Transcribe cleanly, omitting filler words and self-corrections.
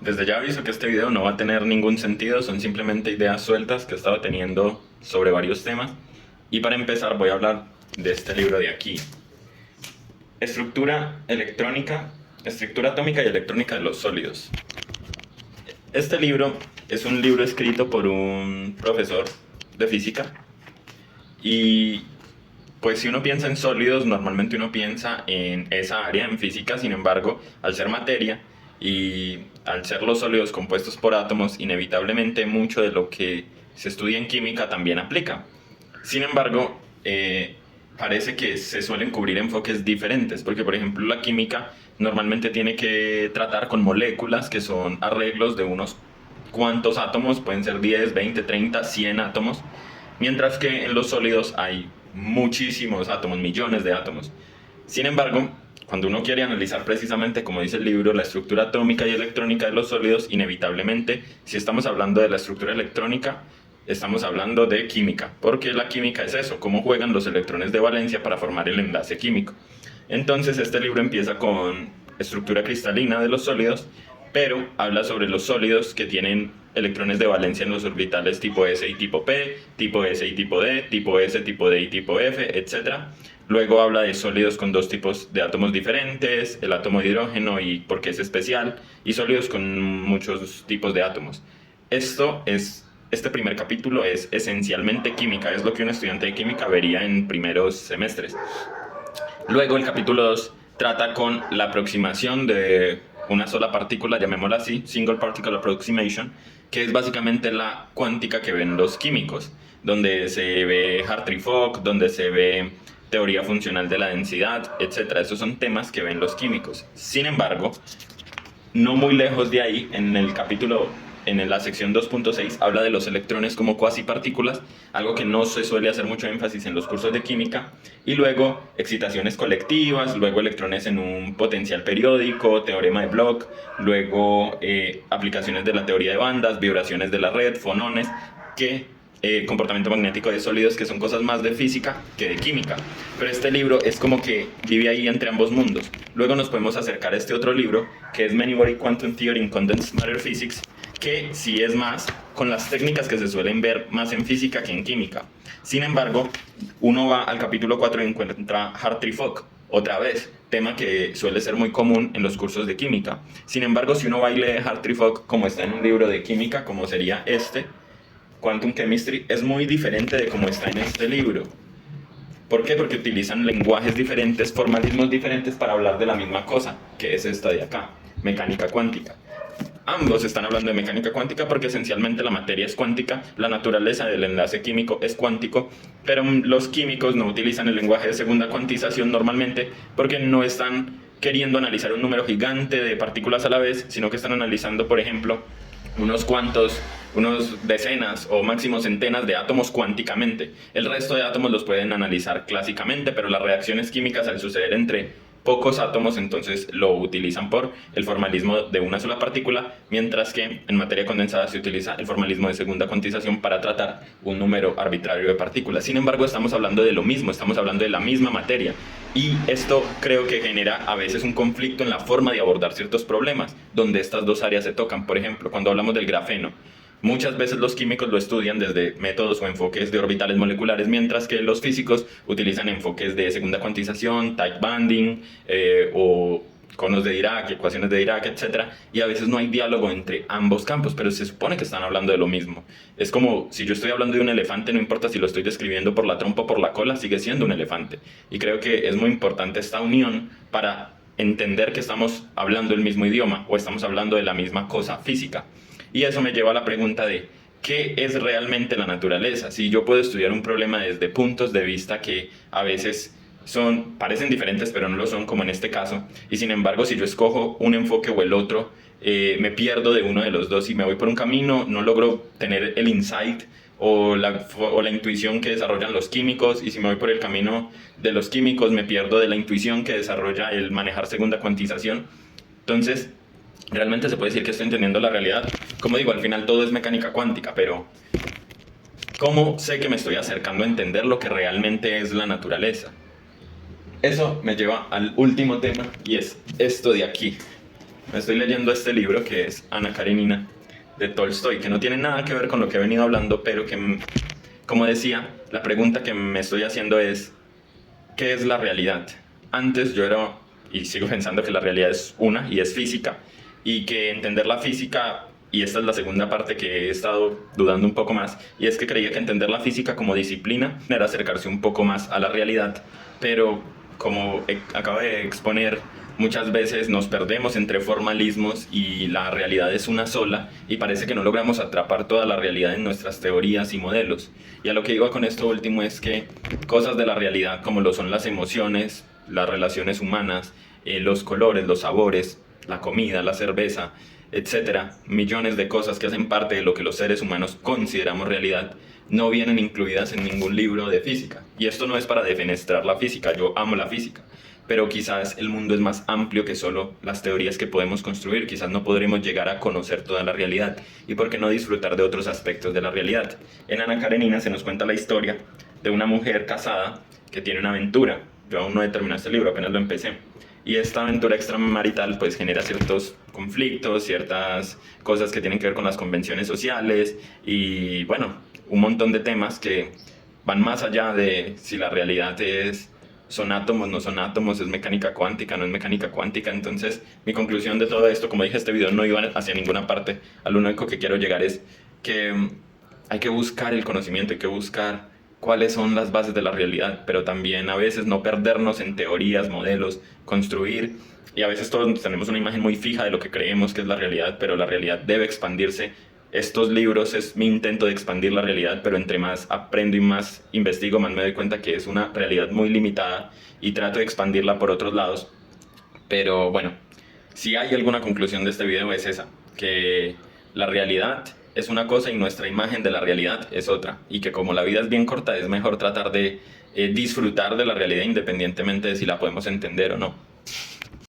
Desde ya aviso que este video no va a tener ningún sentido, son simplemente ideas sueltas que he estado teniendo sobre varios temas. Y para empezar voy a hablar de este libro de aquí. Estructura electrónica, estructura atómica y electrónica de los sólidos. Este libro es un libro escrito por un profesor de física y pues si uno piensa en sólidos, normalmente uno piensa en esa área en física. Sin embargo, al ser materia y al ser los sólidos compuestos por átomos, inevitablemente mucho de lo que se estudia en química también aplica. Sin embargo, parece que se suelen cubrir enfoques diferentes, porque por ejemplo la química normalmente tiene que tratar con moléculas que son arreglos de unos cuantos átomos, pueden ser 10, 20, 30, 100 átomos, mientras que en los sólidos hay muchísimos átomos, millones de átomos. Sin embargo, cuando uno quiere analizar precisamente, como dice el libro, la estructura atómica y electrónica de los sólidos, inevitablemente, si estamos hablando de la estructura electrónica, estamos hablando de química, porque la química es eso, cómo juegan los electrones de valencia para formar el enlace químico. Entonces, este libro empieza con estructura cristalina de los sólidos, pero habla sobre los sólidos que tienen electrones de valencia en los orbitales tipo S y tipo P, tipo S y tipo D, tipo S, tipo D y tipo F, etc. Luego habla de sólidos con dos tipos de átomos diferentes, el átomo de hidrógeno y por qué es especial, y sólidos con muchos tipos de átomos. Este primer capítulo es esencialmente química, es lo que un estudiante de química vería en primeros semestres. Luego el capítulo 2 trata con la aproximación de una sola partícula, llamémosla así, Single Particle Approximation, que es básicamente la cuántica que ven los químicos, donde se ve Hartree-Fock, donde se ve teoría funcional de la densidad, etc. Esos son temas que ven los químicos. Sin embargo, no muy lejos de ahí, en la sección 2.6, habla de los electrones como cuasipartículas, algo que no se suele hacer mucho énfasis en los cursos de química, y luego excitaciones colectivas, luego electrones en un potencial periódico, teorema de Bloch, luego aplicaciones de la teoría de bandas, vibraciones de la red, fonones, comportamiento magnético de sólidos, que son cosas más de física que de química. Pero este libro es como que vive ahí entre ambos mundos. Luego nos podemos acercar a este otro libro, que es Many Body Quantum Theory in Condensed Matter Physics, que sí es más con las técnicas que se suelen ver más en física que en química. Sin embargo, uno va al capítulo 4 y encuentra Hartree-Fock, otra vez, tema que suele ser muy común en los cursos de química. Sin embargo, si uno va y lee Hartree-Fock como está en un libro de química, como sería este, Quantum Chemistry, es muy diferente de cómo está en este libro. ¿Por qué? Porque utilizan lenguajes diferentes, formalismos diferentes para hablar de la misma cosa, que es esta de acá, mecánica cuántica. Ambos están hablando de mecánica cuántica porque esencialmente la materia es cuántica, la naturaleza del enlace químico es cuántico, pero los químicos no utilizan el lenguaje de segunda cuantización normalmente porque no están queriendo analizar un número gigante de partículas a la vez, sino que están analizando, por ejemplo, unos decenas o máximo centenas de átomos cuánticamente. El resto de átomos los pueden analizar clásicamente, pero las reacciones químicas al suceder entre pocos átomos, entonces lo utilizan por el formalismo de una sola partícula, mientras que en materia condensada se utiliza el formalismo de segunda cuantización para tratar un número arbitrario de partículas. Sin embargo, estamos hablando de lo mismo, estamos hablando de la misma materia, y esto creo que genera a veces un conflicto en la forma de abordar ciertos problemas, donde estas dos áreas se tocan. Por ejemplo, cuando hablamos del grafeno, muchas veces los químicos lo estudian desde métodos o enfoques de orbitales moleculares, mientras que los físicos utilizan enfoques de segunda cuantización, tight banding, o conos de Dirac, ecuaciones de Dirac, etc. Y a veces no hay diálogo entre ambos campos, pero se supone que están hablando de lo mismo. Es como si yo estoy hablando de un elefante, no importa si lo estoy describiendo por la trompa o por la cola, sigue siendo un elefante. Y creo que es muy importante esta unión para entender que estamos hablando el mismo idioma o estamos hablando de la misma cosa física. Y eso me lleva a la pregunta de ¿qué es realmente la naturaleza? Si yo puedo estudiar un problema desde puntos de vista que a veces parecen diferentes, pero no lo son, como en este caso, y sin embargo, si yo escojo un enfoque o el otro, me pierdo de uno de los dos y me voy por un camino, no logro tener el insight o la intuición que desarrollan los químicos, y si me voy por el camino de los químicos, me pierdo de la intuición que desarrolla el manejar segunda cuantización. Entonces, realmente se puede decir que estoy entendiendo la realidad. Como digo, al final todo es mecánica cuántica, pero ¿cómo sé que me estoy acercando a entender lo que realmente es la naturaleza? Eso me lleva al último tema, y es esto de aquí. Me estoy leyendo este libro que es Ana Karenina de Tolstoy, que no tiene nada que ver con lo que he venido hablando, pero que, como decía, la pregunta que me estoy haciendo es, ¿qué es la realidad? Antes yo era, y sigo pensando que la realidad es una y es física, y que entender la física, y esta es la segunda parte que he estado dudando un poco más, y es que creía que entender la física como disciplina era acercarse un poco más a la realidad, pero como acabo de exponer, muchas veces nos perdemos entre formalismos y la realidad es una sola y parece que no logramos atrapar toda la realidad en nuestras teorías y modelos. Y a lo que digo con esto último es que cosas de la realidad como lo son las emociones, las relaciones humanas, los colores, los sabores, la comida, la cerveza, etcétera, millones de cosas que hacen parte de lo que los seres humanos consideramos realidad, no vienen incluidas en ningún libro de física. Y esto no es para defenestrar la física, yo amo la física, pero quizás el mundo es más amplio que solo las teorías que podemos construir, quizás no podremos llegar a conocer toda la realidad, y por qué no disfrutar de otros aspectos de la realidad. En Ana Karenina se nos cuenta la historia de una mujer casada que tiene una aventura. Yo aún no he terminado este libro, apenas lo empecé. Y esta aventura extramarital pues genera ciertos conflictos, ciertas cosas que tienen que ver con las convenciones sociales y bueno, un montón de temas que van más allá de si la realidad son átomos, no son átomos, es mecánica cuántica, no es mecánica cuántica. Entonces mi conclusión de todo esto, como dije, este video no iba hacia ninguna parte, a lo único que quiero llegar es que hay que buscar el conocimiento, hay que buscar cuáles son las bases de la realidad, pero también a veces no perdernos en teorías, modelos, construir, y a veces todos tenemos una imagen muy fija de lo que creemos que es la realidad, pero la realidad debe expandirse. Estos libros es mi intento de expandir la realidad, pero entre más aprendo y más investigo, más me doy cuenta que es una realidad muy limitada y trato de expandirla por otros lados. Pero bueno, si hay alguna conclusión de este video es esa, que la realidad es una cosa y nuestra imagen de la realidad es otra, y que como la vida es bien corta es mejor tratar de disfrutar de la realidad independientemente de si la podemos entender o no.